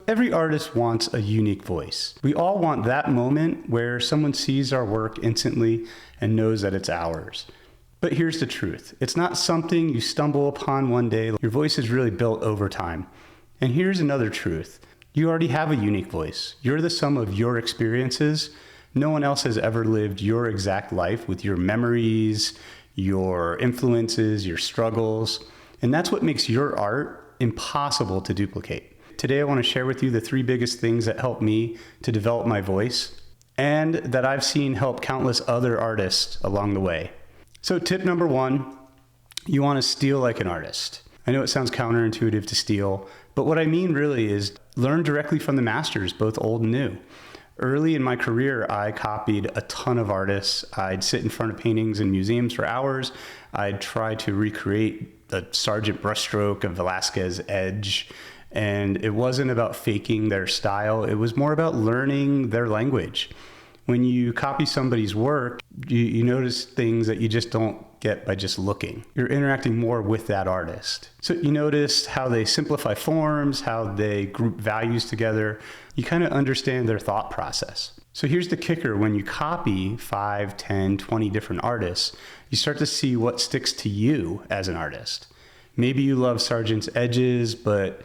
Every artist wants a unique voice. We all want that moment where someone sees our work instantly and knows that it's ours. But here's the truth. It's not something you stumble upon one day. Your voice is really built over time. And here's another truth. You already have a unique voice. You're the sum of your experiences. No one else has ever lived your exact life with your memories, your influences, your struggles. And that's what makes your art impossible to duplicate. Today, I want to share with you the 3 biggest things that helped me to develop my voice and that I've seen help countless other artists along the way. So tip number 1, you want to steal like an artist. I know it sounds counterintuitive to steal, but what I mean really is learn directly from the masters, both old and new. Early in my career, I copied a ton of artists. I'd sit in front of paintings in museums for hours. I'd try to recreate the Sargent brushstroke of Velázquez edge. And it wasn't about faking their style. It was more about learning their language. When you copy somebody's work, you notice things that you just don't get by just looking. You're interacting more with that artist. So you notice how they simplify forms, how they group values together. You kind of understand their thought process. So here's the kicker. When you copy 5, 10, 20 different artists, you start to see what sticks to you as an artist. Maybe you love Sargent's edges, but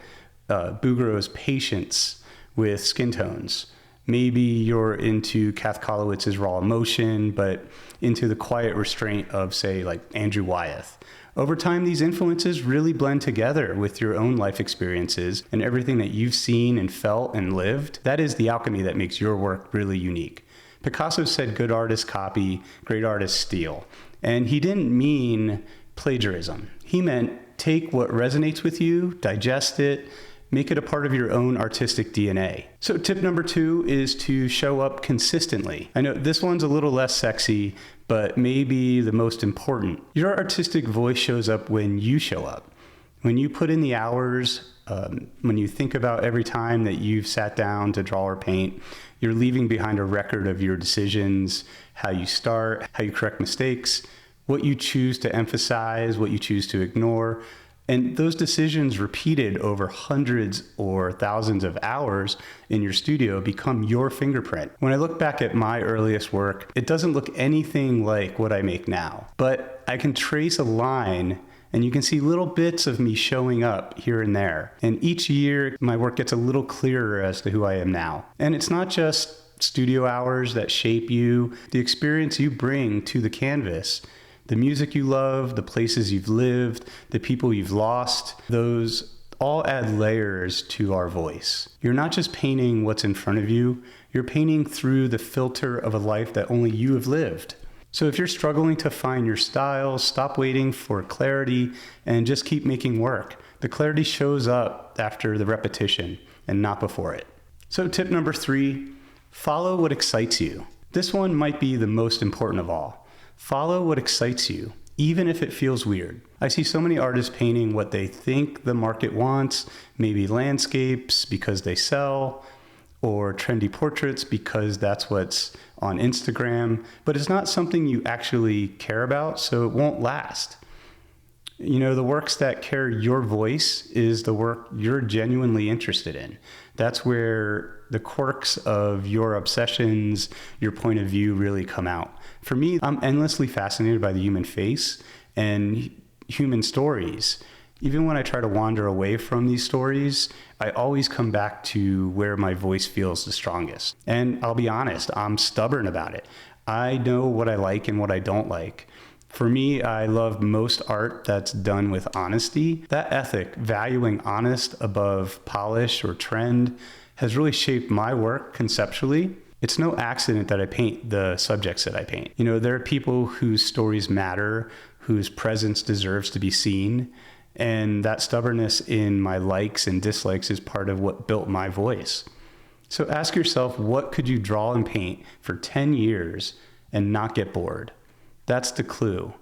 Bouguereau's patience with skin tones. Maybe you're into Kath Kolowitz's raw emotion, but into the quiet restraint of, say, like Andrew Wyeth. Over time, these influences really blend together with your own life experiences and everything that you've seen and felt and lived. That is the alchemy that makes your work really unique. Picasso said, good artists copy, great artists steal. And he didn't mean plagiarism. He meant take what resonates with you, digest it, make it a part of your own artistic DNA. So tip number 2 is to show up consistently. I know this one's a little less sexy, but maybe the most important. Your artistic voice shows up when you show up. When you put in the hours, when you think about every time that you've sat down to draw or paint, you're leaving behind a record of your decisions, how you start, how you correct mistakes, what you choose to emphasize, what you choose to ignore. And those decisions repeated over hundreds or thousands of hours in your studio become your fingerprint. When I look back at my earliest work, it doesn't look anything like what I make now. But I can trace a line and you can see little bits of me showing up here and there. And each year, my work gets a little clearer as to who I am now. And it's not just studio hours that shape you, the experience you bring to the canvas. The music you love, the places you've lived, the people you've lost, those all add layers to our voice. You're not just painting what's in front of you, you're painting through the filter of a life that only you have lived. So if you're struggling to find your style, stop waiting for clarity and just keep making work. The clarity shows up after the repetition and not before it. So tip number 3, follow what excites you. This one might be the most important of all. Follow what excites you, even if it feels weird. I see so many artists painting what they think the market wants, maybe landscapes because they sell, or trendy portraits because that's what's on Instagram, but it's not something you actually care about, so it won't last. You know, the works that carry your voice is the work you're genuinely interested in. That's where the quirks of your obsessions, your point of view really come out. For me, I'm endlessly fascinated by the human face and human stories. Even when I try to wander away from these stories, I always come back to where my voice feels the strongest. And I'll be honest, I'm stubborn about it. I know what I like and what I don't like. For me, I love most art that's done with honesty. That ethic, valuing honest above polish or trend, has really shaped my work conceptually. It's no accident that I paint the subjects that I paint. You know, there are people whose stories matter, whose presence deserves to be seen, and that stubbornness in my likes and dislikes is part of what built my voice. So ask yourself, what could you draw and paint for 10 years and not get bored? That's the clue.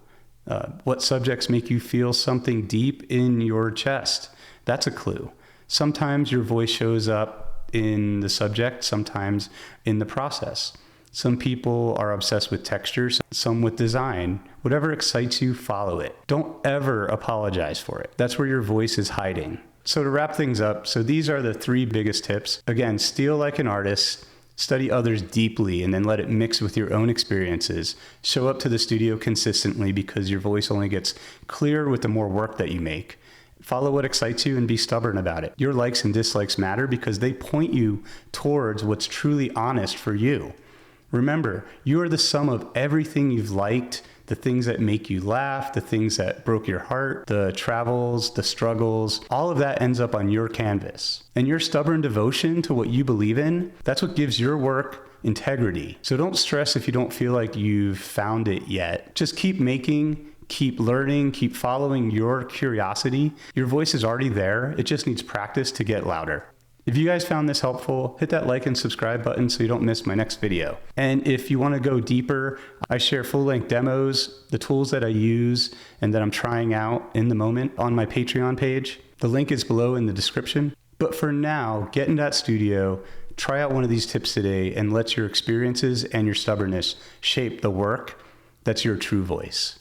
What subjects make you feel something deep in your chest? That's a clue. Sometimes your voice shows up in the subject, sometimes in the process. Some people are obsessed with textures, some with design. Whatever excites you, follow it. Don't ever apologize for it. That's where your voice is hiding. So to wrap things up, these are the 3 biggest tips. Again, steal like an artist, study others deeply, and then let it mix with your own experiences. Show up to the studio consistently because your voice only gets clearer with the more work that you make. Follow what excites you and be stubborn about it. Your likes and dislikes matter because they point you towards what's truly honest for you. Remember, you are the sum of everything you've liked, the things that make you laugh, the things that broke your heart, the travels, the struggles, all of that ends up on your canvas. And your stubborn devotion to what you believe in, that's what gives your work integrity. So don't stress if you don't feel like you've found it yet. Just keep making, keep learning, keep following your curiosity. Your voice is already there. It just needs practice to get louder. If you guys found this helpful, hit that like and subscribe button so you don't miss my next video. And if you want to go deeper, I share full-length demos, the tools that I use and that I'm trying out in the moment on my Patreon page. The link is below in the description. But for now, get in that studio, try out one of these tips today, and let your experiences and your stubbornness shape the work that's your true voice.